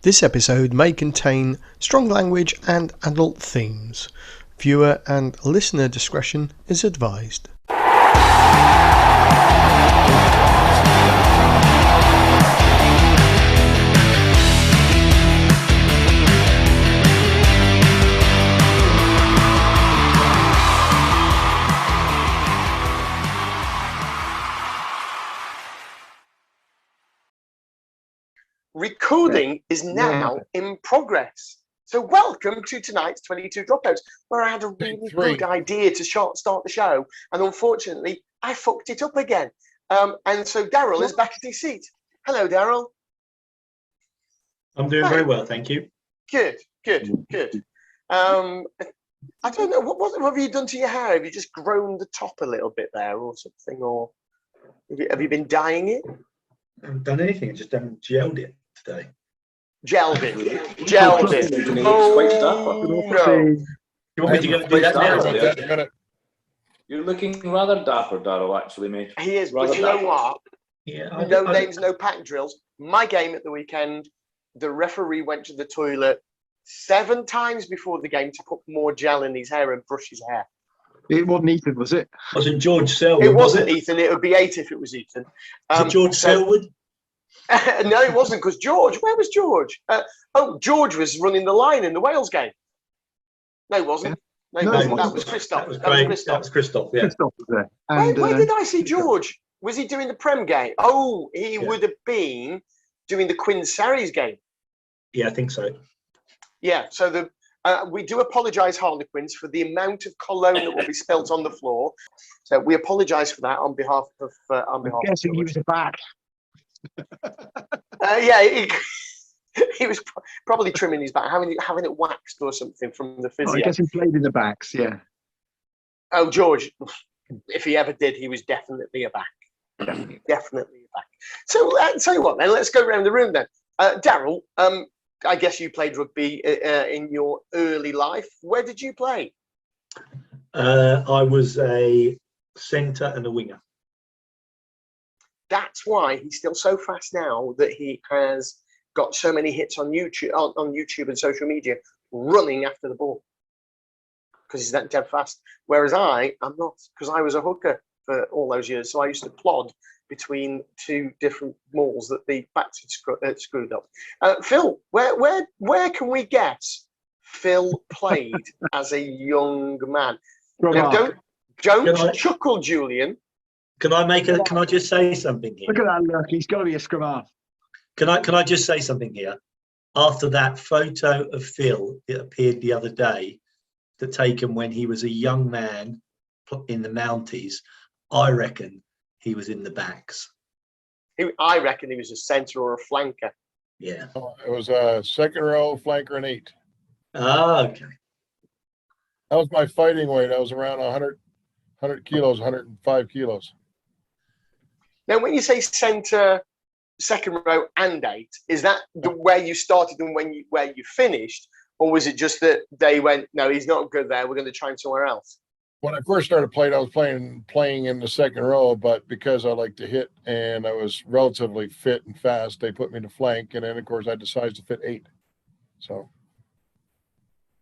This episode may contain strong language and adult themes. Viewer and listener discretion is advised. Recording is now in progress. So welcome to tonight's 22 Dropouts, where I had a really good idea to start the show, and unfortunately I fucked it up again. And so Daryl is back at his seat. Hello, Daryl. I'm doing very well, thank you. Good. I don't know, what have you done to your hair? Have you just grown the top a little bit there or something, or have you been dyeing it? I haven't done anything, I just haven't gelled it today. Gelled it. Oh, quite dapper. No. You want me to go and do that now? You're looking rather dapper, Darryl, actually, mate. He is, rather but you know what? Yeah, No names, no pack drills. My game at the weekend, the referee went to the toilet 7 times before the game to put more gel in his hair and brush his hair. It wasn't Ethan, was it? Wasn't George Selwood? It wasn't Ethan. It would be 8 if it was Ethan. Was it George Selwood? No, it wasn't, because George. Where was George? George was running the line in the Wales game. No, he wasn't. No, he wasn't. That was Christoph. That was Christoph. Yeah. Christoph was there. And, where did I see George? Was he doing the Prem game? Oh, he would have been doing the Quinn Sarries game. Yeah, I think so. Yeah. So we do apologise, Harlequins, for the amount of cologne that will be spilt on the floor. So we apologise for that on behalf of. I'm guessing he was back. He was probably trimming his back, having it waxed or something from the physio. I guess he played in the backs, yeah. Oh, George, if he ever did, he was definitely a back. Definitely a back. So tell you what, then let's go around the room then. Daryl, I guess you played rugby in your early life. Where did you play? I was a centre and a winger. That's why he's still so fast now that he has got so many hits on YouTube and social media running after the ball, because he's that dead fast. Whereas I'm not, because I was a hooker for all those years. So I used to plod between 2 different malls that the backs had screwed up. Phil, where can we guess Phil played as a young man? Now, don't chuckle, Julian. Can I just say something here? Look at that look. He's got to be a scrum half. Can I just say something here? After that photo of Phil that appeared the other day, that taken when he was a young man in the Mounties, I reckon he was in the backs. I reckon he was a centre or a flanker. Yeah. It was a second row flanker and 8. Ah, okay. That was my fighting weight. I was around 100 kilos, 105 kilos. Now, when you say centre, second row and 8, is that where you started and where you finished, or was it just that they went, no, he's not good there, we're going to try him somewhere else? When I first started playing, I was playing in the second row, but because I like to hit and I was relatively fit and fast, they put me to flank, and then of course I decided to fit 8. So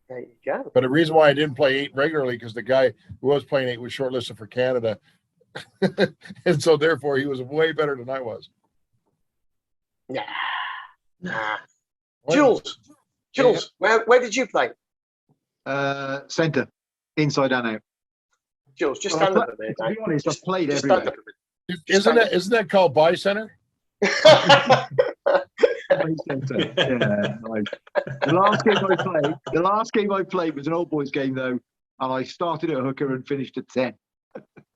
there you go. But the reason why I didn't play 8 regularly, because the guy who was playing 8 was shortlisted for Canada. And so therefore he was way better than I was. Nah. Jules, where did you play? Centre, inside and out. Jules, just stand up a minute. To be honest, I've played everywhere. Isn't that called by centre? Yeah, right. The last game I played was an old boys game though, and I started at hooker and finished at 10.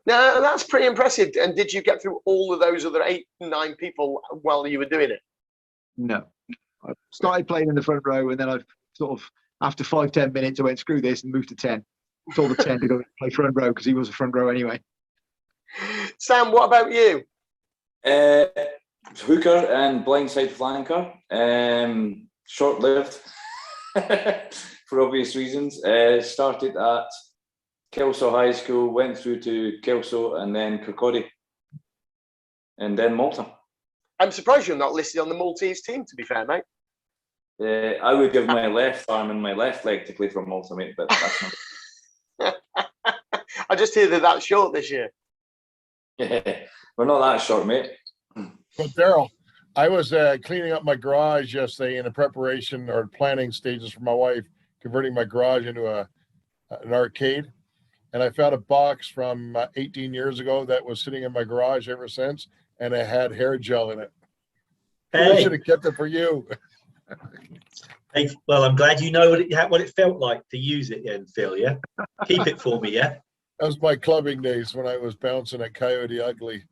No, that's pretty impressive. And did you get through all of those other 8, 9 people while you were doing it? No. I started playing in the front row, and then I sort of, after 5-10 minutes, I went, screw this, and moved to 10. Told the 10 to go play front row because he was a front row anyway. Sam, what about you? Hooker and blindside flanker. Short-lived for obvious reasons. Started at Kelso High School, went through to Kelso and then Kirkcaldy, and then Malta. I'm surprised you're not listed on the Maltese team, to be fair, mate. I would give my left arm and my left leg to play for Malta, mate, but that's not. I just hear that that's short this year. We're not that short, mate. But Daryl, I was cleaning up my garage yesterday in the preparation or planning stages for my wife, converting my garage into an arcade. And I found a box from 18 years ago that was sitting in my garage ever since, and it had hair gel in it. I should have kept it for you. Hey, well, I'm glad you know what it felt like to use it then, Phil, yeah? Keep it for me, yeah? That was my clubbing days when I was bouncing at Coyote Ugly.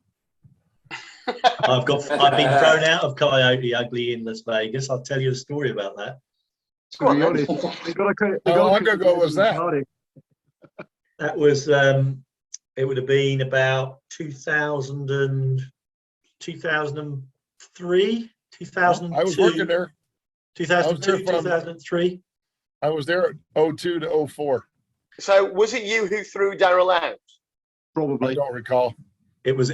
I've been thrown out of Coyote Ugly in Las Vegas. I'll tell you a story about that. To be honest, How long ago was that? That was, it would have been about 2003, 2002. I was working there. 2002, 2003. I was there at 02 to 04. So was it you who threw Daryl out? I Probably. don't recall. It's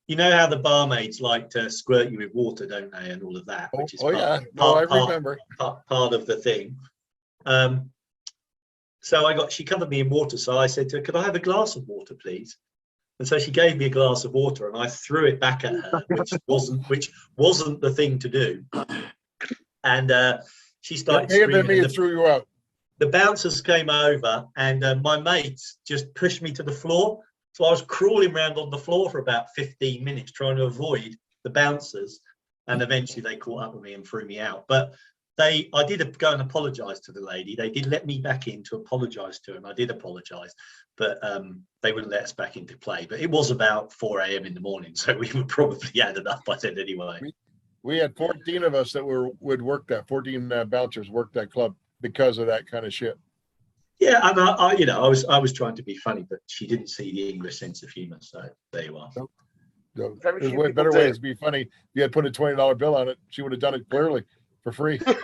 you know how the barmaids like to squirt you with water, don't they, and all of that, which is I remember. part of the thing. So she covered me in water, so I said to her, "Could I have a glass of water, please?" And so she gave me a glass of water, and I threw it back at her, which wasn't the thing to do. And she started screaming. And threw you out. The bouncers came over, and my mates just pushed me to the floor. So I was crawling around on the floor for about 15 minutes trying to avoid the bouncers, and eventually they caught up with me and threw me out. But I did go and apologise to the lady. They did let me back in to apologise to her, and I did apologise. But they wouldn't let us back into play. But it was about 4 a.m. in the morning, so we were probably had enough by then anyway. We had 14 of us that would work that. 14 bouncers worked that club because of that kind of shit. Yeah, and I was trying to be funny, but she didn't see the English sense of humour. So there you are. There's way better ways to be funny. If you had put a $20 bill on it, she would have done it clearly for free. But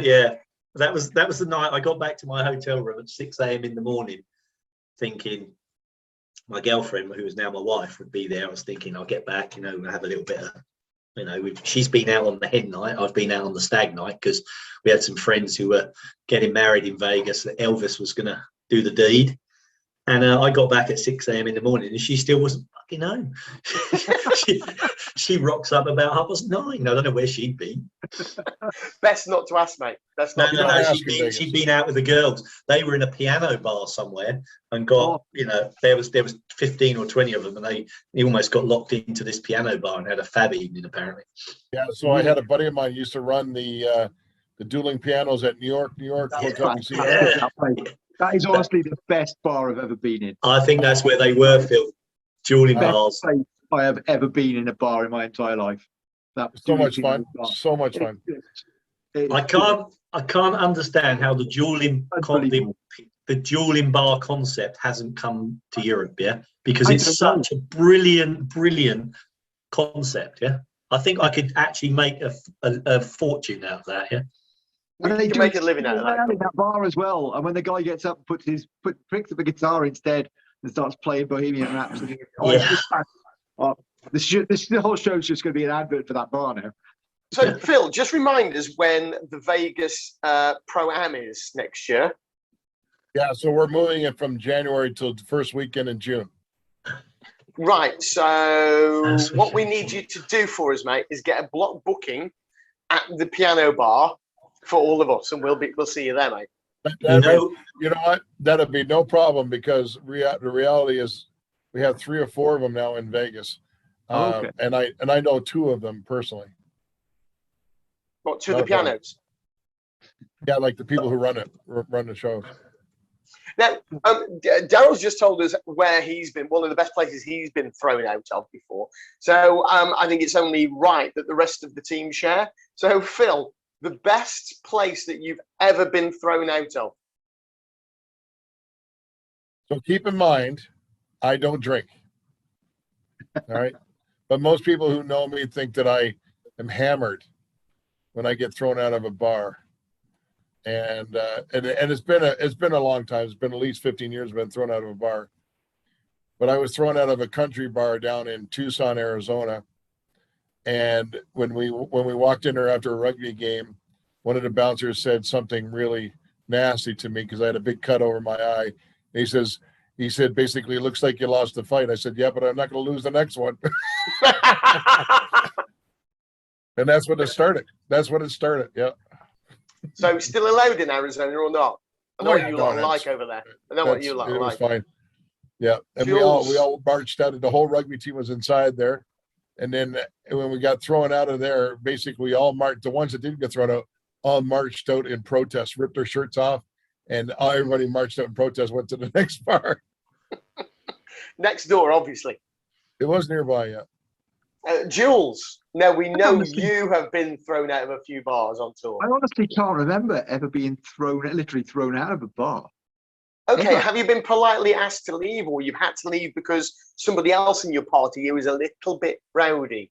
yeah, that was the night I got back to my hotel room at 6 a.m. in the morning, thinking my girlfriend, who is now my wife, would be there. I was thinking I'll get back, have a little bit of, she's been out on the hen night. I've been out on the stag night because we had some friends who were getting married in Vegas that Elvis was going to do the deed. And I got back at 6 a.m. in the morning and she still wasn't fucking home. she rocks up about 9:30. I don't know where she'd been. Best not to ask, mate. That's not. No. She'd been out with the girls. They were in a piano bar somewhere and got, there was 15 or 20 of them, and they almost got locked into this piano bar and had a fab evening apparently. Yeah. So I had a buddy of mine who used to run the dueling pianos at New York. That is honestly the best bar I've ever been in. I think that's where they were, Phil. Dueling bars. I have ever been in a bar in my entire life. That was so much fun. So much fun. I can't understand how the dueling bar concept hasn't come to Europe, yeah? Because it's such a brilliant concept, yeah? I think I could actually make a fortune out of that, yeah? And they can make a living out of that. In that bar as well. And when the guy gets up and picks up a guitar instead and starts playing Bohemian Rhapsody, the whole show's just going to be an advert for that bar now. So, Phil, just remind us when the Vegas Pro-Am is next year. Yeah, so we're moving it from January till the first weekend in June. Right. So, what we need you to do for us, mate, is get a block booking at the piano bar for all of us, and we'll see you there, mate. You know what? That'd be no problem because the reality is we have 3 or 4 of them now in Vegas, okay. And I know 2 of them personally. What, 2 of the pianos? Yeah, like the people who run the shows. Now, Daryl's just told us where he's been, one of the best places he's been thrown out of before. So I think it's only right that the rest of the team share. So, Phil, the best place that you've ever been thrown out of? So keep in mind, I don't drink. All right. But most people who know me think that I am hammered when I get thrown out of a bar. And it's been a long time. It's been at least 15 years I've been thrown out of a bar. But I was thrown out of a country bar down in Tucson, Arizona. And when we walked in there after a rugby game, one of the bouncers said something really nasty to me because I had a big cut over my eye. And he said basically, it looks like you lost the fight. I said, yeah, but I'm not going to lose the next one. And that's when it started. Yeah. So still allowed in Arizona or not? I know what you lot are like over there. I know what you lot are like. It was fine. Yeah, and we all marched out. The whole rugby team was inside there, and then when we got thrown out of there, basically we all marched. The ones that didn't get thrown out all marched out in protest, ripped their shirts off, and everybody marched out in protest. Went to the next bar. Next door, obviously. It was nearby, yeah. Jules, now we know you have been thrown out of a few bars on tour. I honestly can't remember ever being literally thrown out of a bar. Okay, Never. have you been politely asked to leave, or you've had to leave because somebody else in your party who is a little bit rowdy?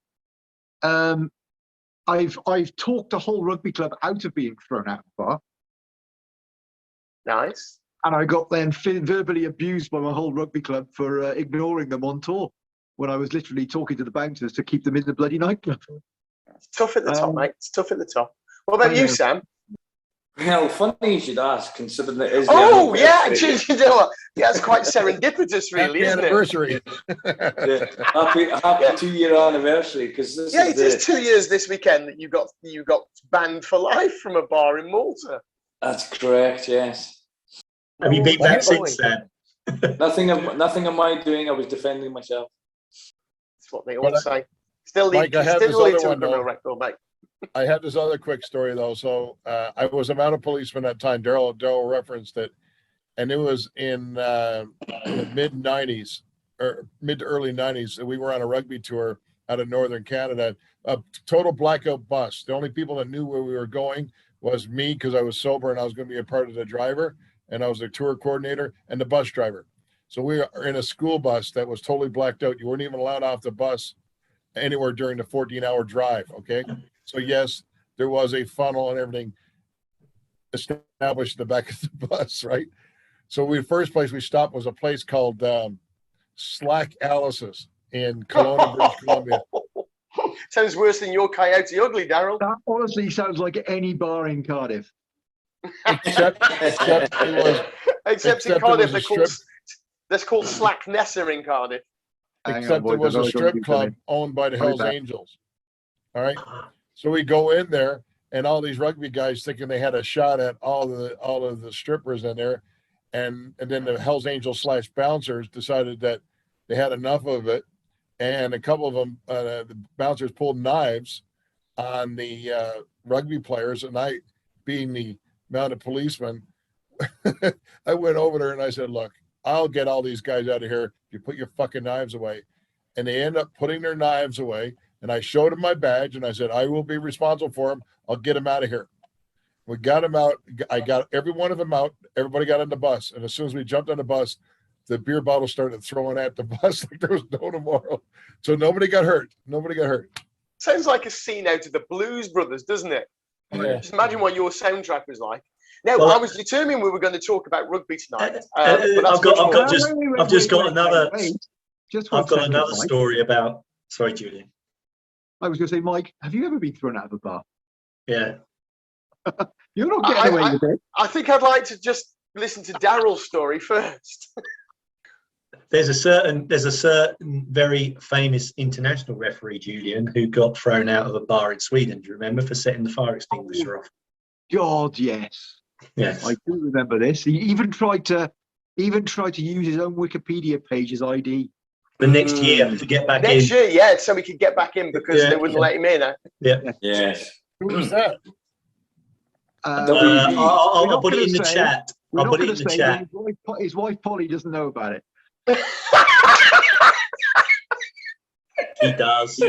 I've talked a whole rugby club out of being thrown out of a bar. Nice. And I got then verbally abused by my whole rugby club for ignoring them on tour when I was literally talking to the bouncers to keep them in the bloody nightclub. It's tough at the top, mate. It's tough at the top. What about you, Sam? Well, funny you should ask, considering it is. Oh, yeah. You know what? Yeah, it's quite serendipitous, really, isn't anniversary. It? Happy 2-year anniversary, because this it is 2 years this weekend that you got banned for life from a bar in Malta. That's correct. Yes. Have you been back since then? Nothing of my doing. I was defending myself. That's what they all say. Still lead to a criminal record, mate. I have this other quick story though. So I was a mounted policeman at the time. Daryl referenced it, and it was in the mid '90s or mid to early '90s. We were on a rugby tour out of northern Canada. A total blackout bus. The only people that knew where we were going was me because I was sober and I was going to be a part of the driver, and I was the tour coordinator and the bus driver. So we were in a school bus that was totally blacked out. You weren't even allowed off the bus anywhere during the 14-hour drive. Okay. So yes, there was a funnel and everything established in the back of the bus, right? So the first place we stopped was a place called Slack Alice's in Kelowna, British Columbia. Sounds worse than your Coyote Ugly, Daryl. That honestly sounds like any bar in Cardiff. Except in Cardiff, that's called Slack Nessa in Cardiff. Except it was a strip club owned by the Hells Angels. All right. So we go in there, and all these rugby guys thinking they had a shot at all of the strippers in there, and then the Hells Angels / bouncers decided that they had enough of it, and a couple of them, the bouncers pulled knives on the rugby players, and I, being the mounted policeman, I went over there and I said, "Look, I'll get all these guys out of here if you put your fucking knives away." And they end up putting their knives away. And I showed them my badge and I said, "I will be responsible for them. I'll get them out of here." We got them out. I got every one of them out. Everybody got on the bus. And as soon as we jumped on the bus, the beer bottle started throwing at the bus like there was no tomorrow. So nobody got hurt. Sounds like a scene out of the Blues Brothers, doesn't it? Yeah. Just imagine what your soundtrack was like. Now, I was determined we were going to talk about rugby tonight. I've just got another Mike. story about. Sorry, Julian. I was going to say, Mike, have you ever been thrown out of a bar? Yeah. You're not getting away with it. I think I'd like to just listen to Daryl's story first. There's a certain very famous international referee, Julian, who got thrown out of a bar in Sweden. Do you remember, for setting the fire extinguisher off? God, yes. Yes. I do remember this. He even tried to use his own Wikipedia page as ID. The next year to get back in. Next year, yeah, so we could get back in because they wouldn't let him in. Yeah. Yes. Who was that? I'll put it in the chat. I'll put it in the chat. His wife Polly doesn't know about it. He does.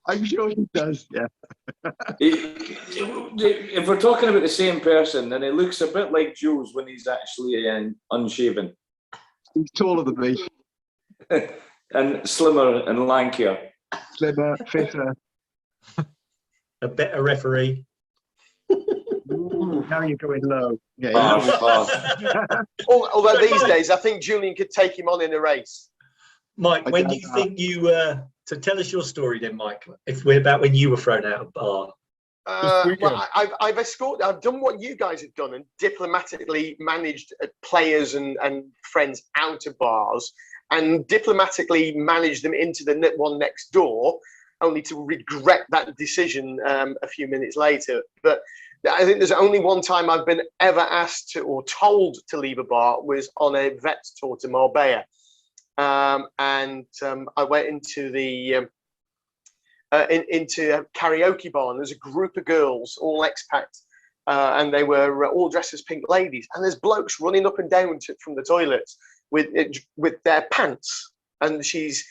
I'm sure he does. Yeah. If we're talking about the same person, then it looks a bit like Jules when he's actually unshaven. He's taller than me. And slimmer and lankier. Slimmer, fitter. A better referee. Ooh, now you're going low. Yeah. Although these days, I think Julian could take him on in a race. Mike, when do you think you So tell us your story then, Mike. If we're about when you were thrown out of bar. Well, I've done what you guys have done and diplomatically managed players and friends out of bars and diplomatically managed them into the one next door, only to regret that decision a few minutes later. But I think there's only one time I've been ever asked to or told to leave a bar was on a vet tour to Marbella. I went into the into a karaoke bar, and there's a group of girls, all expats, and they were all dressed as pink ladies. And there's blokes running up and down from the toilets with their pants, and she's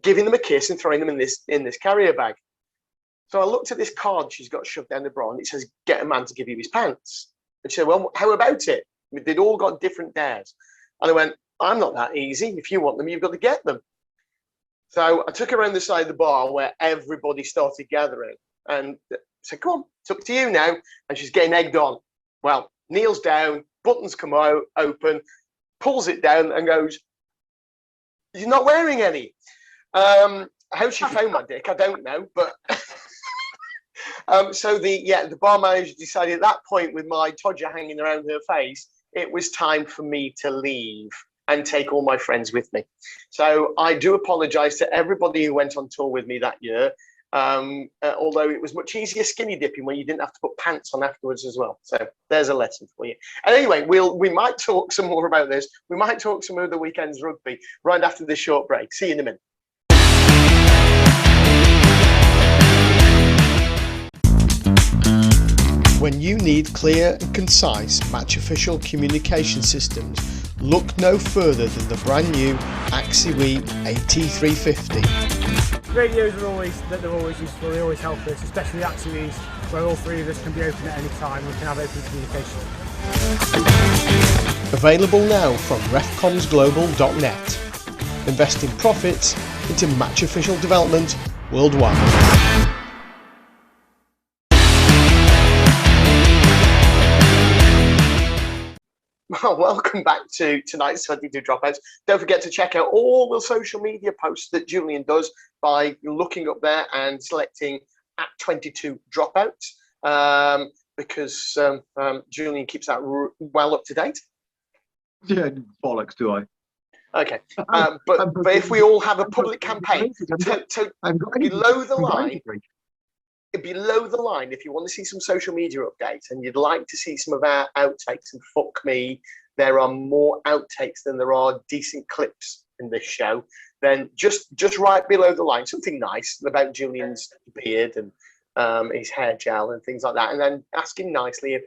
giving them a kiss and throwing them in this carrier bag. So I looked at this card she's got shoved down the bra, and it says, "Get a man to give you his pants." And she said, "Well, how about it?" They'd all got different dares, and I went, "I'm not that easy. If you want them, you've got to get them." So I took her around the side of the bar where everybody started gathering and said, "Come on, it's up to you now." And she's getting egged on. Well, kneels down, buttons come out, open, pulls it down and goes, "You're not wearing any." How she found my dick, I don't know. But so the bar manager decided at that point, with my todger hanging around her face, it was time for me to leave and take all my friends with me. So I do apologise to everybody who went on tour with me that year, although it was much easier skinny dipping when you didn't have to put pants on afterwards as well. So there's a lesson for you. And anyway, we might talk some more about this. We might talk some of the weekend's rugby right after this short break. See you in a minute. When you need clear and concise match official communication systems, look no further than the brand new AXIWE AT350. Radios they're always useful, they always help us, especially AXIWEs, where all three of us can be open at any time and we can have open communication. Available now from refcomsglobal.net. Investing profits into match official development worldwide. Well, welcome back to tonight's 22 Dropouts. Don't forget to check out all the social media posts that Julian does by looking up there and selecting at 22 Dropouts, because Julian keeps that well up to date. Yeah, bollocks, do I? Okay, but if we all have a public campaign to below the line, if you want to see some social media updates and you'd like to see some of our outtakes, and fuck me, there are more outtakes than there are decent clips in this show, then just right below the line, something nice about Julian's beard and his hair gel and things like that, and then ask him nicely if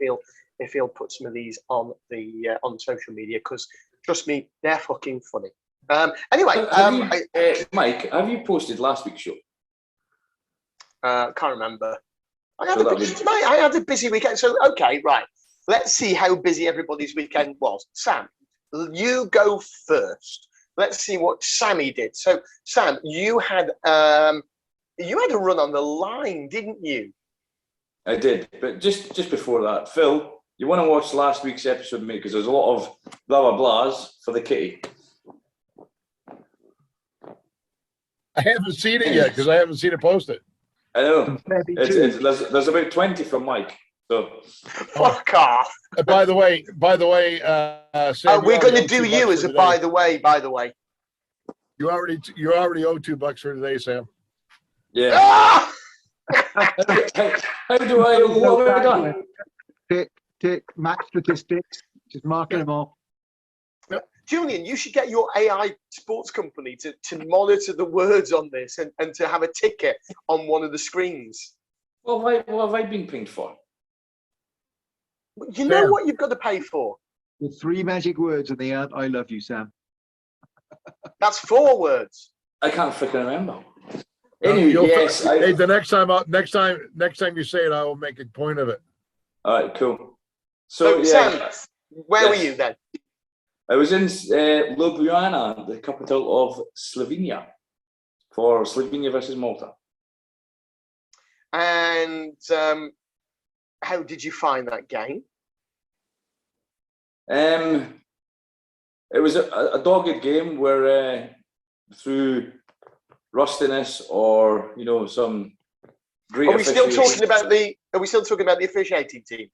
he'll put some of these on on social media, because trust me, they're fucking funny. Anyway, Mike, have you posted last week's show? Can't remember. I had a busy weekend. So, okay, right. Let's see how busy everybody's weekend was. Sam, you go first. Let's see what Sammy did. So, Sam, you had a run on the line, didn't you? I did, but just before that, Phil, you want to watch last week's episode, mate, because there's a lot of blah blah blahs for the kitty. I haven't seen it yet because I haven't seen it posted. I know. There's about 20 from Mike. So fuck off. By the way, Sam, we're going to do you as a by the way. You already owe $2 for today, Sam. Yeah. Ah! How do I? What have I done? Tick, match statistics. Just marking them off. Julian, you should get your AI sports company to monitor the words on this and to have a ticket on one of the screens. Well, what have I been pinged for? You know what you've got to pay for? The 3 magic words in the end. I love you, Sam. That's 4 words. I can't freaking remember. Anyway, yes. Hey, the next time you say it, I will make a point of it. All right, cool. So Sam, where were you then? I was in Ljubljana, the capital of Slovenia, for Slovenia versus Malta. And how did you find that game? It was a dogged game where through rustiness or some great. Are we still officiating. talking about the? Are we still talking about the officiating team?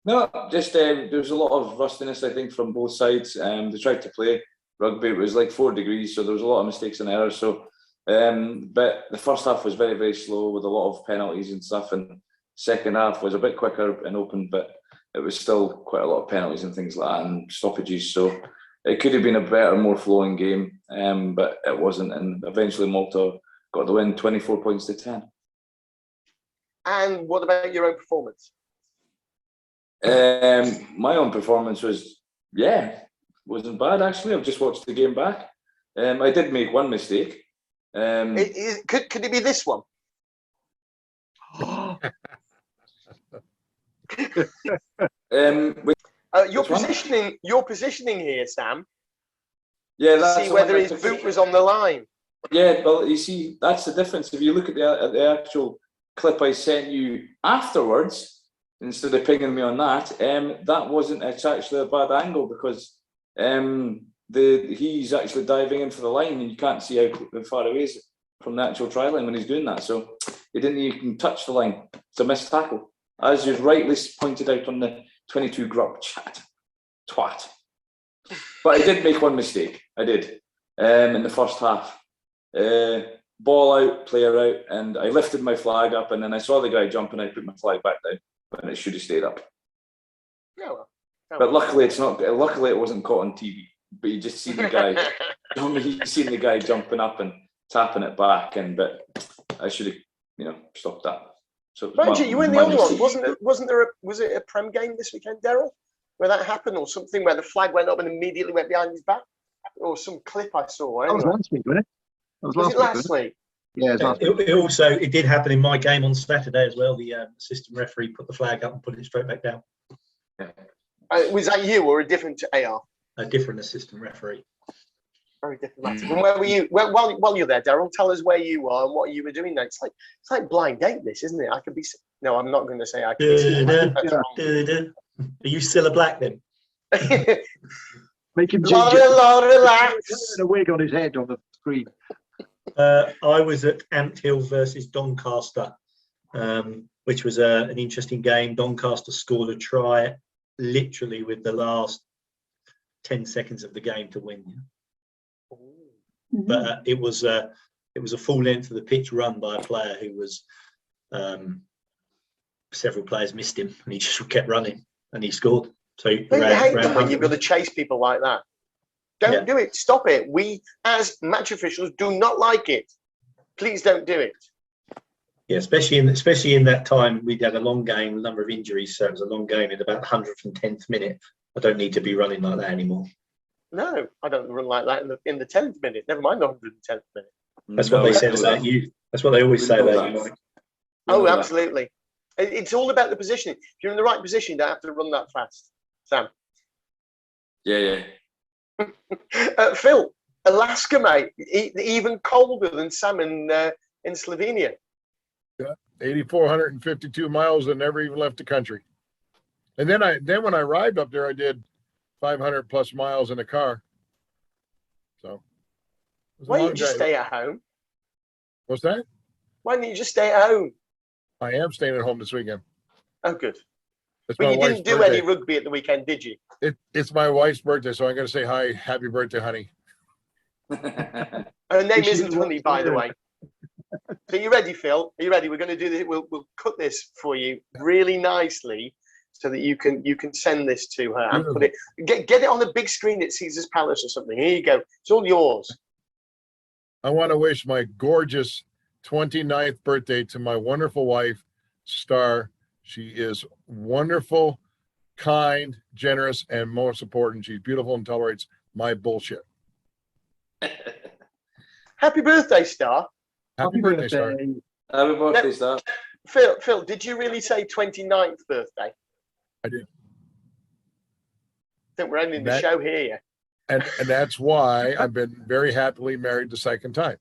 No, just there was a lot of rustiness, I think, from both sides. They tried to play rugby. It was like 4 degrees, so there was a lot of mistakes and errors. So, but the first half was very, very slow with a lot of penalties and stuff, and second half was a bit quicker and open, but it was still quite a lot of penalties and things like that and stoppages. So it could have been a better, more flowing game, but it wasn't. And eventually Malta got the win, 24 points to 10. And what about your own performance? My own performance wasn't bad actually. I've just watched the game back. I did make one mistake. Could it be this one? Your positioning here, Sam. Yeah, that's see whether his boot was on the line. Yeah, well, you see, that's the difference. If you look at the actual clip I sent you afterwards, instead of pinging me on that, that wasn't. It's actually a bad angle because he's actually diving in for the line, and you can't see how far away is from the actual try line when he's doing that. So he didn't even touch the line. It's a missed tackle, as you rightly pointed out on the 22 group chat. Twat. But I did make one mistake. I did in the first half. Ball out, player out, and I lifted my flag up, and then I saw the guy jump, and I put my flag back down, and it should have stayed up. But luckily, it's not. Luckily, it wasn't caught on TV. But you just see the guy. You seen the guy jumping up and tapping it back, but I should have, stopped that. So you were the only one, wasn't there? Was it a Prem game this weekend, Daryl, where that happened, or something where the flag went up and immediately went behind his back, or some clip I saw? Anyway. That was last week, wasn't it? Was it last week? Yeah, it did happen in my game on Saturday as well. The assistant referee put the flag up and put it straight back down. Yeah. Was that you or a different AR? A different assistant referee. Very different. And where were you? While you're there, Daryl, tell us where you are and what you were doing there. It's like blind date, this, isn't it? I could be. No, I'm not going to say I could be. Are you still a black then? Make him relax. A wig on his head on the screen. I was at Ampthill versus Doncaster, which was an interesting game. Doncaster scored a try literally with the last 10 seconds of the game to win. But it was a full length of the pitch run by a player who was several players missed him, and he just kept running and he scored. So he hate them when you've got to chase people like that. Don't do it. Stop it. We, as match officials, do not like it. Please don't do it. Yeah, especially in that time, we'd had a long game, a number of injuries, so it was a long game. In about the 110th minute, I don't need to be running like that anymore. No, I don't run like that in the 10th minute. Never mind the 110th minute. That's what they said about you. That's what they always say about you, Mike. Oh, absolutely. It's all about the positioning. If you're in the right position, you don't have to run that fast. Sam. Yeah. Phil, Alaska, mate, even colder than Sam in Slovenia. Yeah, 8,452 miles and never even left the country. And then when I arrived up there, I did 500 plus miles in a car. So why don't you just stay at home? What's that? Why don't you just stay at home? I am staying at home this weekend. Oh, good. It's but my you wife's didn't do birthday. any rugby at the weekend, did you? It's my wife's birthday, so I'm going to say hi, happy birthday, honey. Her name isn't Honey, by the way. So you ready, Phil? Are you ready? We're going to do this. We'll cut this for you really nicely, so that you can send this to her and put it. Get it on the big screen at Caesar's Palace or something. Here you go. It's all yours. I want to wish my gorgeous 29th birthday to my wonderful wife, Star. She is wonderful, kind, generous, and most important, she's beautiful and tolerates my bullshit. Happy birthday, Star. Happy birthday, Star. Happy birthday, Star. Phil, did you really say 29th birthday? I did. I think we're ending the show here. And that's why I've been very happily married the second time.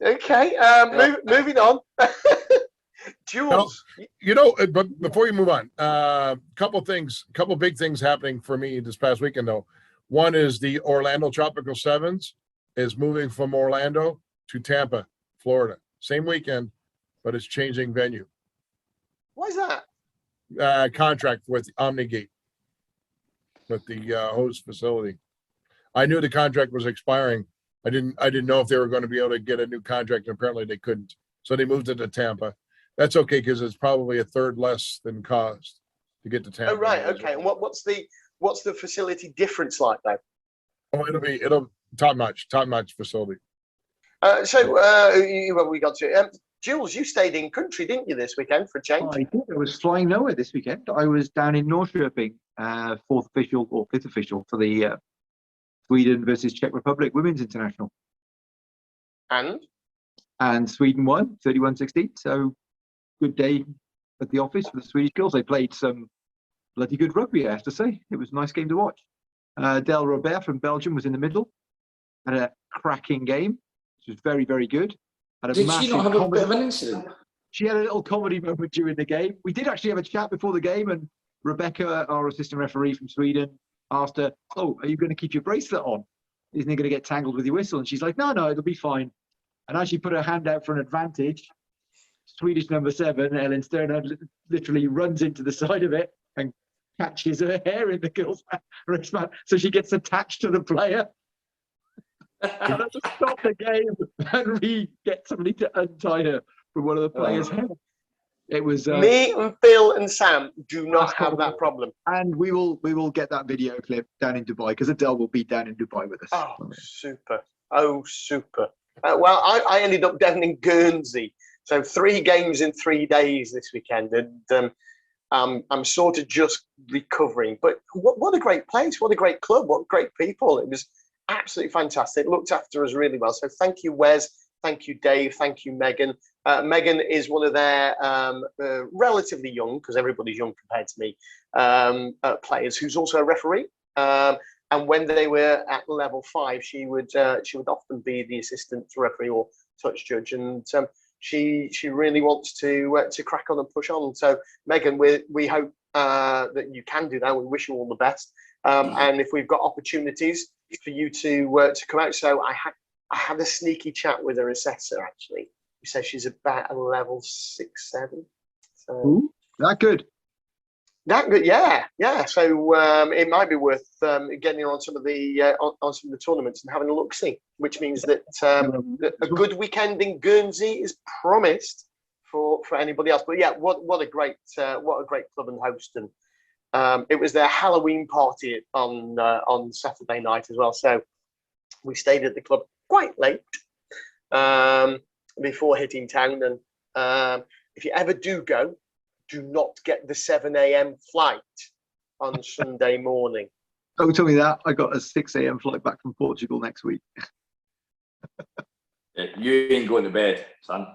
Okay, moving on. Jules. But before you move on, couple big things happening for me this past weekend, though. One is the Orlando Tropical Sevens is moving from Orlando to Tampa, Florida. Same weekend, but it's changing venue. Why is that? Contract with Omnigate, with the host facility. I knew the contract was expiring. I didn't know if they were going to be able to get a new contract, and apparently they couldn't. So they moved it to Tampa. That's okay because it's probably a third less than cost to get to Tampa. Oh right, okay. And what's the facility difference like though? Oh, it'll top notch facility. Well, we got to Jules. You stayed in country, didn't you, this weekend for a change? I did. I was flying nowhere this weekend. I was down in Norrköping, fourth official or fifth official for the Sweden versus Czech Republic Women's International. And Sweden won 31-16. So good day at the office for the Swedish girls. They played some bloody good rugby, I have to say. It was a nice game to watch. Del Robert from Belgium was in the middle. Had a cracking game, which was very, very good. Did she not have a bit of an incident? She had a little comedy moment during the game. We did actually have a chat before the game, and Rebecca, our assistant referee from Sweden, asked her, "Oh, are you going to keep your bracelet on? Isn't it going to get tangled with your whistle?" And she's like, "No, it'll be fine." And as she put her hand out for an advantage, Swedish number 7, Ellen Sterner, literally runs into the side of it and catches her hair in the girl's wristband, so she gets attached to the player. And to stop the game, and we get somebody to untie her from one of the players' hair. It was me and Phil and Sam do not have that problem, and we will get that video clip down in Dubai because Adele will be down in Dubai with us. Oh, super! Oh, super! Well, I ended up down in Guernsey, so 3 games in 3 days this weekend, and I'm sort of just recovering. But what a great place! What a great club! What great people! It was absolutely fantastic. Looked after us really well. So thank you, Wes. Thank you, Dave. Thank you, Megan. Megan is one of their relatively young, because everybody's young compared to me, players who's also a referee. And when they were at level 5, she would often be the assistant referee or touch judge, and she really wants to crack on and push on. So Megan, we hope that you can do that. We wish you all the best. And if we've got opportunities for you to come out, so I had a sneaky chat with her assessor actually. Who says she's about a level 6, 7. So ooh, that good. That good, yeah. So it might be worth getting on some of the on some of the tournaments and having a look see, which means that a good weekend in Guernsey is promised for anybody else. But yeah, what a great club and host, and it was their Halloween party on Saturday night as well. So we stayed at the club quite late before hitting town, and if you ever do go, do not get the 7 a.m. flight on Sunday morning. Don't tell me that. I got a 6 a.m. flight back from Portugal next week. You ain't going to bed, son.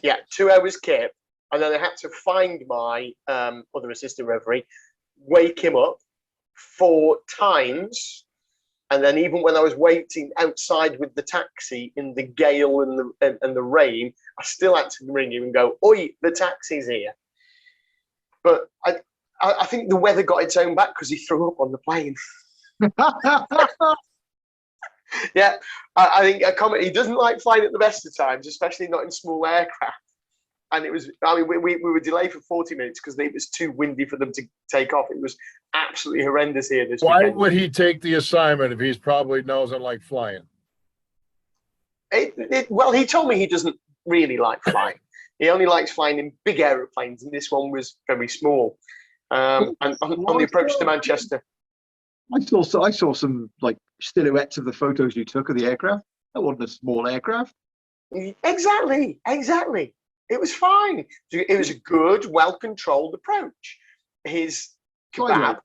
Yeah, 2 hours kip, and then I had to find my other assistant referee, wake him up 4 times, and then even when I was waiting outside with the taxi in the gale and the rain, I still had to ring him and go, "Oi, the taxi's here." But I think the weather got its own back because he threw up on the plane. Yeah, I think he doesn't like flying at the best of times, especially not in small aircraft. And it was, I mean, we were delayed for 40 minutes because it was too windy for them to take off. It was absolutely horrendous here this Why weekend. would he take the assignment if he's probably doesn't like flying? Well, he told me he doesn't really like flying. He only likes flying in big aeroplanes, and this one was very small. And on the approach to Manchester, I saw some like silhouettes of the photos you took of the aircraft. That wasn't a small aircraft. Exactly. It was fine. It was a good, well-controlled approach. His kebab,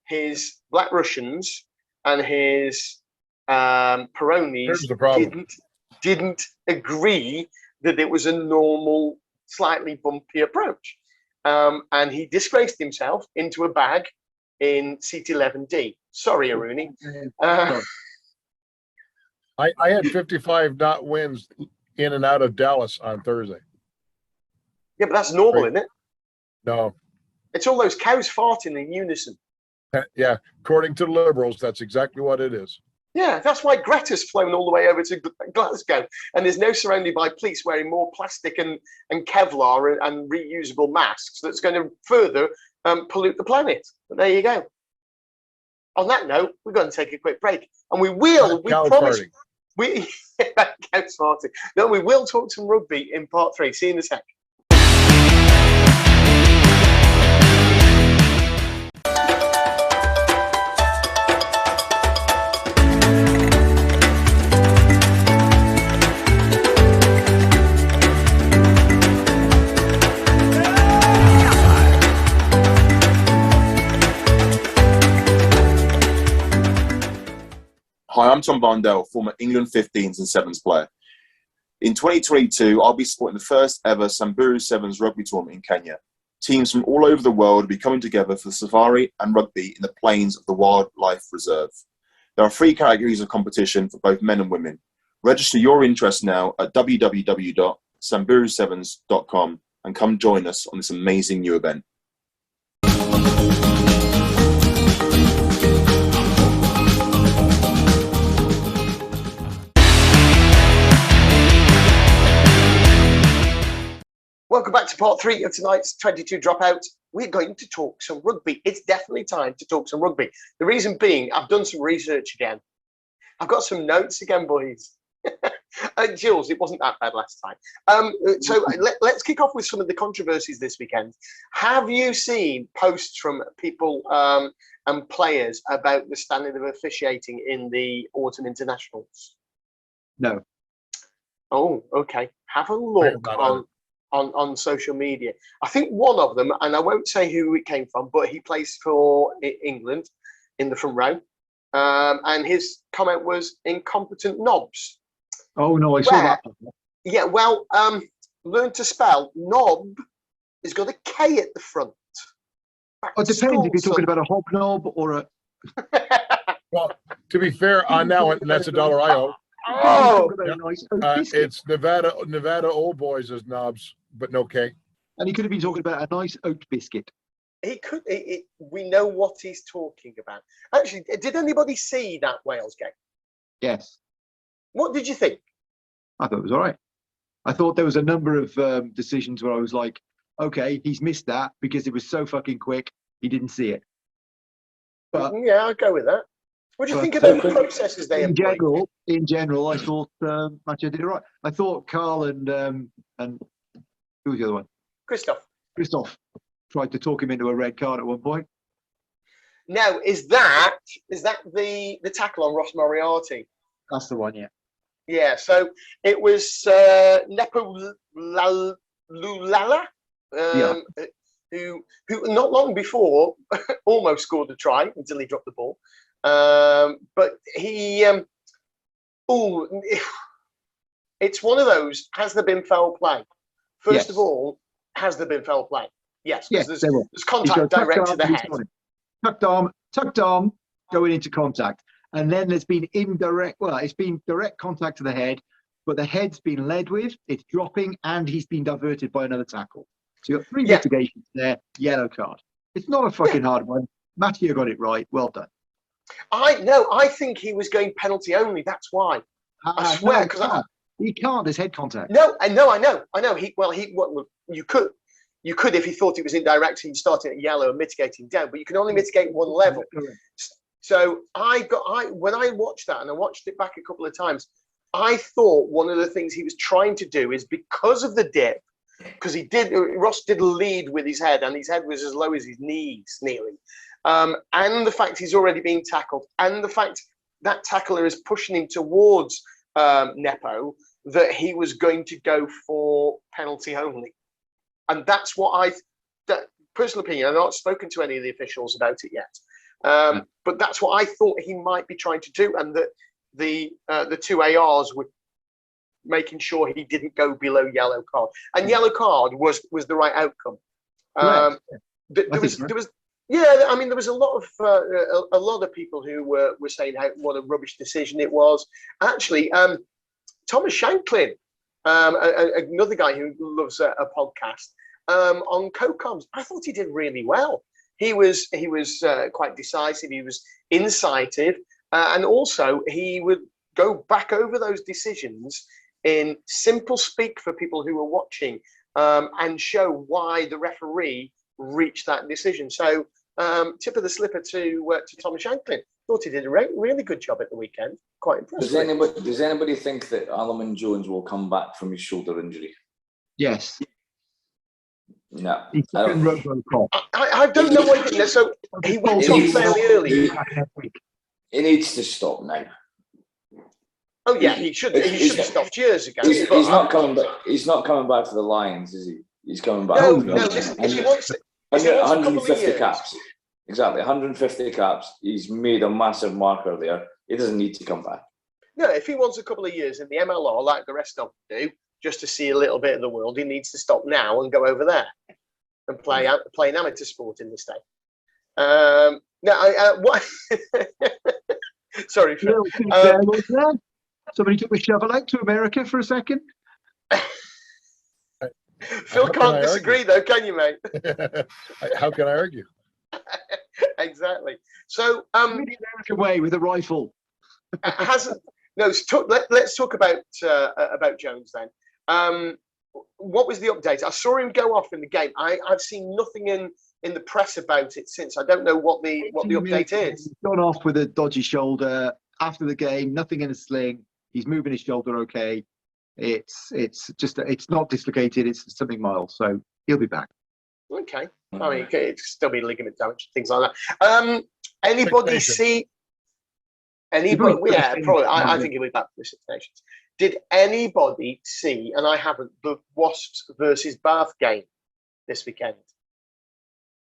his Black Russians, and his Peronis didn't agree that it was a normal, slightly bumpy approach. And he disgraced himself into a bag in seat 11D. Sorry, Aruni. I had 55 knot winds in and out of Dallas on Thursday. Yeah, but that's normal, isn't it? No. It's all those cows farting in unison. Yeah, according to the Liberals, that's exactly what it is. Yeah, that's why Greta's flown all the way over to Glasgow, and there's no surrounded by police wearing more plastic and Kevlar and reusable masks that's going to further pollute the planet. But there you go. On that note, we're going to take a quick break, and we promise. We couch party. No, we will talk some rugby in part 3. See you in a sec. Hi, I'm Tom Barndell, former England 15s and 7s player. In 2022, I'll be supporting the first ever Samburu Sevens rugby tournament in Kenya. Teams from all over the world will be coming together for safari and rugby in the plains of the Wildlife Reserve. There are 3 categories of competition for both men and women. Register your interest now at www.samburusevens.com and come join us on this amazing new event. Welcome back to part 3 of tonight's 22 Dropouts. We're going to talk some rugby. It's definitely time to talk some rugby. The reason being, I've done some research again. I've got some notes again, boys. Jules, it wasn't that bad last time. So let's kick off with some of the controversies this weekend. Have you seen posts from people and players about the standard of officiating in the autumn internationals? No. Oh, okay. Have a look on social media. I think one of them, and I won't say who it came from, but he plays for England in the front row. And his comment was incompetent knobs. Oh, no, I saw that. Yeah, well, learn to spell. Knob has got a K at the front. It depends if you're talking about a hobnob or a... Well, to be fair, on that one, that's $1 I owe. Oh, it's Nevada Old Boys as knobs, but no K. And he could have been talking about a nice oat biscuit. He could. We know what he's talking about. Actually, did anybody see that Wales game? Yes. What did you think? I thought it was all right. I thought there was a number of decisions where I was like, okay, he's missed that because it was so fucking quick, he didn't see it. But yeah, I'll go with that. What do you think about the processes they employ? In general, I thought Mathieu did it right. I thought Carl and who was the other one? Christoph tried to talk him into a red card at one point. Now, is that the tackle on Ross Moriarty? That's the one, yeah. Yeah, so it was Nepo Lulala, who not long before almost scored a try until he dropped the ball. But he, it's one of those. Has there been foul play? First of all, has there been foul play? Yes, because there's contact direct to the head. Tucked arm, going into contact. And then there's been indirect, well, it's been direct contact to the head, but the head's been led with, it's dropping, and he's been diverted by another tackle. So you've got 3 investigations there, yellow card. It's not a fucking hard one. Mathieu got it right. Well done. I think he was going penalty only. That's why. I swear, because he can't. There's head contact. No, I know. You could if he thought it was indirect, he'd start at yellow and mitigating down. But you can only mitigate one level. So when I watched that, and I watched it back a couple of times, I thought one of the things he was trying to do is because of the dip, because Ross did lead with his head, and his head was as low as his knees nearly. And the fact he's already been tackled, and the fact that tackler is pushing him towards Nepo, that he was going to go for penalty only. And that's what personal opinion, I've not spoken to any of the officials about it yet. But that's what I thought he might be trying to do, and that the 2 ARs were making sure he didn't go below yellow card. And yellow card was the right outcome. There was a lot of people who were saying what a rubbish decision it was. Actually, Thomas Shanklin, another guy who loves a podcast, on CoComs, I thought he did really well. he was quite decisive. He was incisive, and also he would go back over those decisions in simple speak for people who were watching, and show why the referee reached that decision. So tip of the slipper to Tom Shanklin. Thought he did a really good job at the weekend. Quite impressive. Does anybody think that Alderman Jones will come back from his shoulder injury? Yes. No. He's I don't- Robocop. I don't know what he did. So he went off fairly early. He needs to stop now. Oh yeah, he should have stopped years ago. He's not coming back. He's not coming back to the Lions, is he? He's coming back. No, listen, if he wants a couple of 150 years, caps. Exactly, 150 caps. He's made a massive marker there. He doesn't need to come back. no, if he wants a couple of years in the MLR like the rest of them do, just to see a little bit of the world, he needs to stop now and go over there and play an amateur sport in the state. What? Sorry, Phil. Somebody took a shovel out to America for a second. Phil can't disagree, though, can you, mate? How can I argue? Exactly. So, the American way with a rifle. let's talk about Jones then. What was the update? I saw him go off in the game. I've seen nothing in the press about it since. I don't know what the update is. He's gone off with a dodgy shoulder after the game. Nothing in a sling. He's moving his shoulder okay. It's not dislocated. It's something mild. So he'll be back. Okay. I mean, it could still be ligament damage, things like that. Anybody see? Anybody? Yeah, probably. I think he'll be back for the Six Nations. Did anybody see? And I haven't. The Wasps versus Bath game this weekend.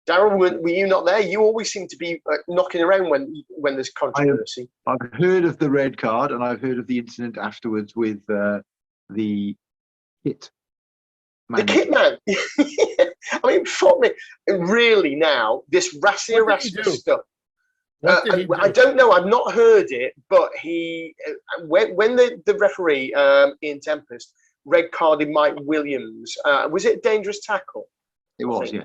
Darren, were you not there? You always seem to be knocking around when there's controversy. I've heard of the red card, and I've heard of the incident afterwards with the kit man. The kit man. I mean, fuck me. Really now, this Rassi Erasmus stuff. I don't know. I've not heard it, but he when the referee Ian Tempest red carded Mike Williams, was it a dangerous tackle? It was, yeah.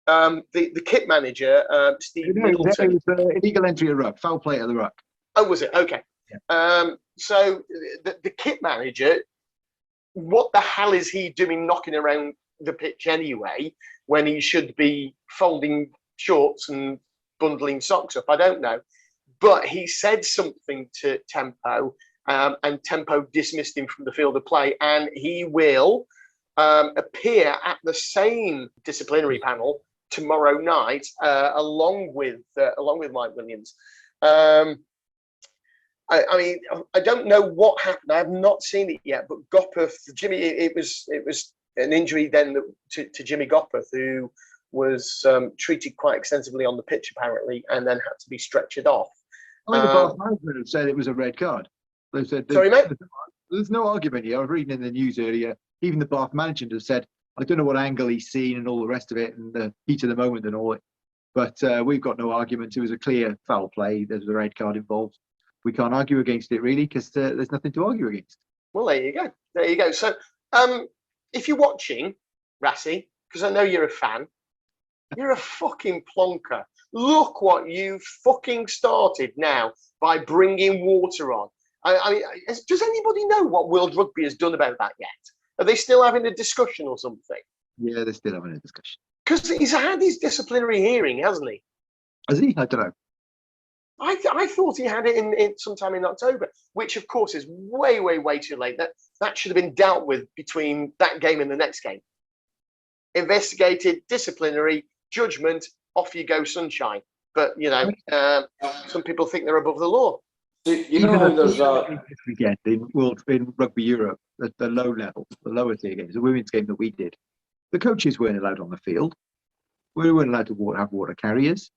The kit manager, Steve Middleton. It was illegal entry of ruck, foul play at the ruck. Oh, was it? Okay. Yeah. So the kit manager, what the hell is he doing knocking around the pitch anyway when he should be folding shorts and bundling socks up? I don't know. But he said something to Tempo, and Tempo dismissed him from the field of play, and he will appear at the same disciplinary panel tomorrow night, along with Mike Williams. I mean, I don't know what happened. I have not seen it yet. But Gopperth, Jimmy, it was an injury then to Jimmy Gopperth, who was treated quite extensively on the pitch apparently, and then had to be stretchered off. I mean, the Bath management have said it was a red card. They said, sorry, mate. There's no argument here. I was reading in the news earlier. Even the Bath management have said, I don't know what angle he's seen and all the rest of it, and the heat of the moment and all it. But we've got no argument. It was a clear foul play. There's a red card involved. We can't argue against it really because there's nothing to argue against. Well, there you go. There you go. So, if you're watching, Rassi, because I know you're a fan, you're a fucking plonker. Look what you've fucking started now by bringing water on. I mean, does anybody know what World Rugby has done about that yet? Are they still having a discussion or something? Yeah, they're still having a discussion. Because he's had his disciplinary hearing, hasn't he? Has he? I don't know. I thought he had it in sometime in October, which of course is way, way, way too late. That should have been dealt with between that game and the next game. Investigated, disciplinary, judgment, off you go, sunshine. But you know, some people think they're above the law. You know how there's this weekend in Rugby Europe, at the low level, the lower tier games, the women's game that we did, the coaches weren't allowed on the field. We weren't allowed to have water carriers,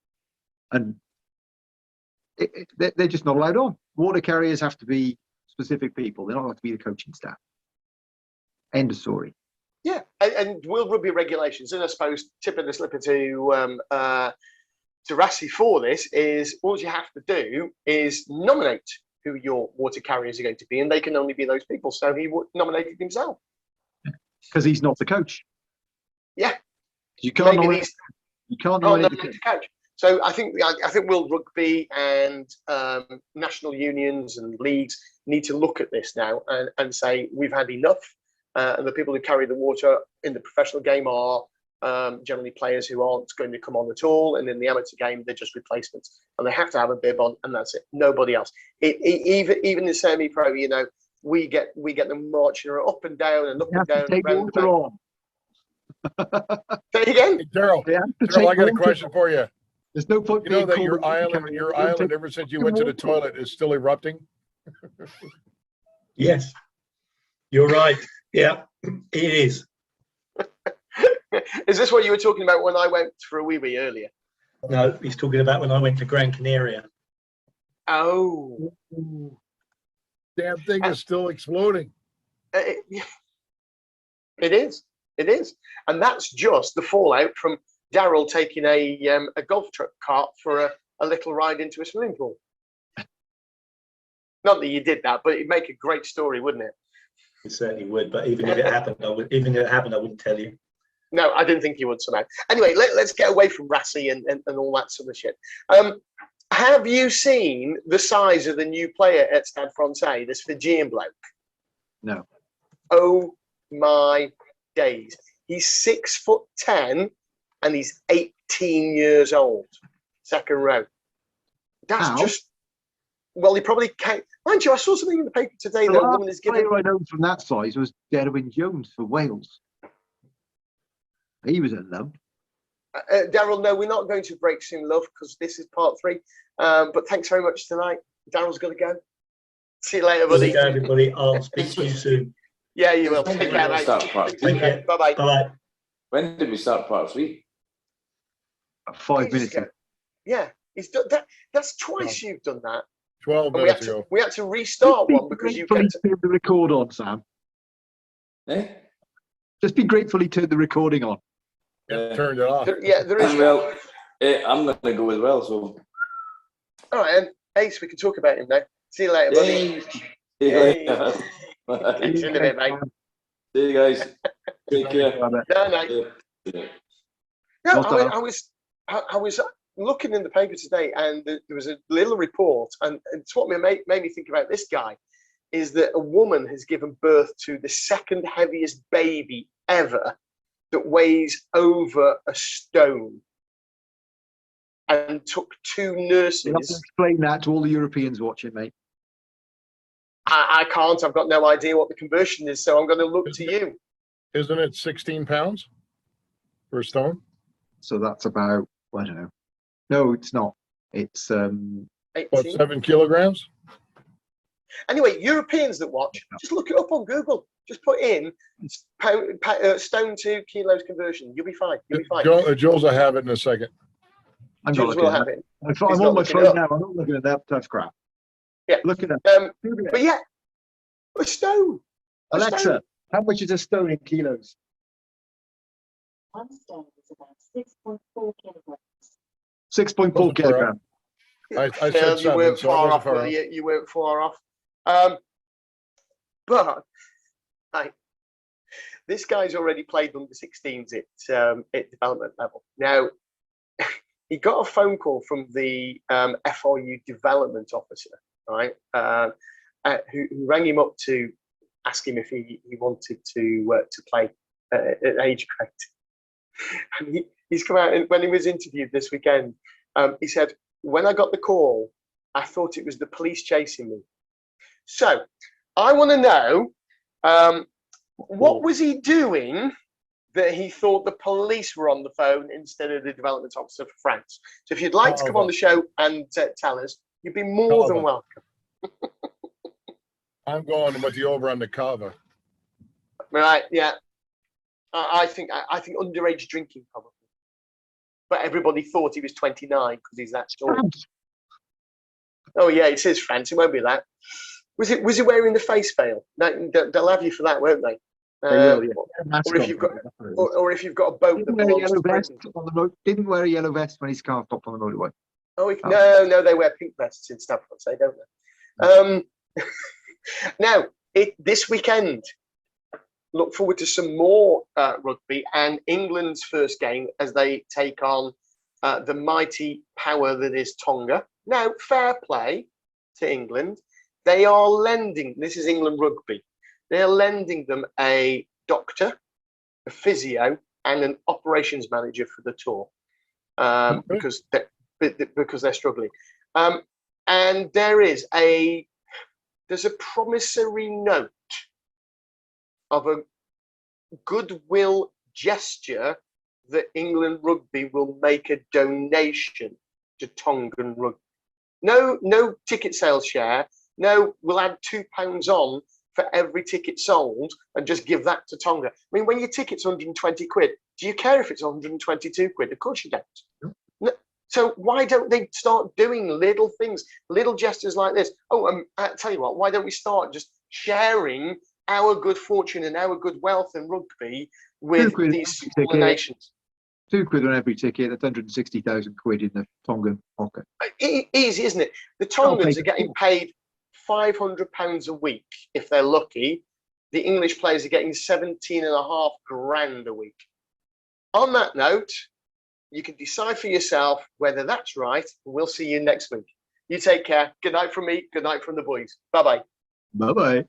and they're just not allowed on. Water carriers have to be specific people. They're not allowed to be the coaching staff. End of story. Yeah, and World Rugby regulations, and I suppose tip of the slipper to Rassi for this is all you have to do is nominate who your water carriers are going to be, and they can only be those people. So he nominated himself because he's not the coach. Yeah, you can't nominate You can't Oh, run no, it. to coach. So I think World Rugby and national unions and leagues need to look at this now and say we've had enough. And the people who carry the water in the professional game are generally players who aren't going to come on at all, and in the amateur game they're just replacements, and they have to have a bib on, and that's it. Nobody else. Even in semi-pro, you know, we get them marching up and down and up and down. Take water on. Say again, Hey, Daryl, I got a question for you. There's no point. You know that your island, ever since you went to the toilet, is still erupting. Yes, you're right. Yeah, it is. Is this what you were talking about when I went for a wee earlier? No, he's talking about when I went to Gran Canaria. Oh, Damn thing is still exploding. it is. It is, and that's just the fallout from Daryl taking a golf truck cart for a little ride into a swimming pool. Not that you did that, but it'd make a great story, wouldn't it? It certainly would, but even if it happened, I wouldn't tell you. No, I didn't think you would somehow. Anyway, let's get away from Rassie and all that sort of shit. Have you seen the size of the new player at Stade Francais, this Fijian bloke? No. Oh my days. He's 6'10" and he's 18 years old. Second row. That's How? just, well, he probably can't. Mind you, I saw something in the paper today that a woman is giving. The player I know from that size was Derwyn Jones for Wales. He was in love. Daryl, no, we're not going to break soon, love, because this is part 3. But thanks very much tonight. Daryl's got to go. See you later, buddy. There you go, everybody. I'll speak to you soon. Yeah, you will. Take care, mate. Take care. Bye-bye. Bye. When did we start part 3? 5 minutes ago. Yeah, he's done that. That's twice you've done that. 12 And minutes ago. we had to restart one because you kept. Turn the record on, Sam. Eh? Just be grateful he turned the recording on. Turned it off. There is. Well, I'm going to go as well. So. All right, and Ace, we can talk about him now. See you later, buddy. Yay. Catch you in a bit, mate. See you guys. Take care. No. No, I was looking in the paper today, and there was a little report, and it's what made me think about this guy, is that a woman has given birth to the second heaviest baby ever that weighs over a stone, and took 2 nurses. You have to explain that to all the Europeans watching, mate. I can't. I've got no idea what the conversion is, so I'm going to look to you. Isn't it 16 pounds for a stone? So that's about, I don't know. No, it's not. It's What, 7 kilograms? Anyway, Europeans that watch, just look it up on Google. Just put in stone to kilos conversion. You'll be fine. You'll be fine. Jules will have it in a second. I'm not Jules looking will at have it. it. I'm on my phone now. I'm not looking at that. That's crap. Yeah. Look at that. But yeah, a stone. Alexa, how much is a stone in kilos? 1 stone is about 6.4 kilograms. 6.4 kilograms. I said you weren't 7, so far I off. wasn't far off. You weren't far off. But this guy's already played under 16s at development level. Now, he got a phone call from the FRU development officer, right, who rang him up to ask him if he wanted to play at age grade. And he's come out, and when he was interviewed this weekend, he said, "When I got the call, I thought it was the police chasing me." So I want to know, what was he doing that he thought the police were on the phone instead of the development officer for France? So if you'd like to come on the show and tell us, you'd be more than welcome. I'm going with the over on the Cava. Right? Yeah. I think underage drinking probably, but everybody thought he was 29 because he's that tall. Oh yeah, it says France. It won't be that. Was he wearing the face veil? They'll have you for that, won't they? They will, yeah. Or if you've got a boat that belongs to Britain. Didn't wear a yellow vest when he's car stopped on the motorway. Oh no, they wear pink vests in Stamford, say, don't they? Now, this weekend, look forward to some more rugby and England's first game as they take on the mighty power that is Tonga. Now, fair play to England. They are lending, this is England rugby, they're lending them a doctor, a physio, and an operations manager for the tour because they're struggling. And there's a promissory note of a goodwill gesture that England rugby will make a donation to Tongan rugby. No ticket sales share. No, we'll add £2 on for every ticket sold and just give that to Tonga. I mean, when your ticket's 120 quid, do you care if it's 122 quid? Of course you don't. No. So why don't they start doing little things, little gestures like this? Oh, I tell you what, why don't we start just sharing our good fortune and our good wealth in rugby with these smaller nations? £2 on every ticket, that's 160,000 quid in the Tongan pocket. Easy, isn't it? The Tongans are getting paid £500 a week if they're lucky. The English players are getting 17.5 grand a week. On that note, you can decide for yourself whether that's right. We'll see you next week. You take care. Good night from me. Good night from the boys. Bye-bye. Bye-bye.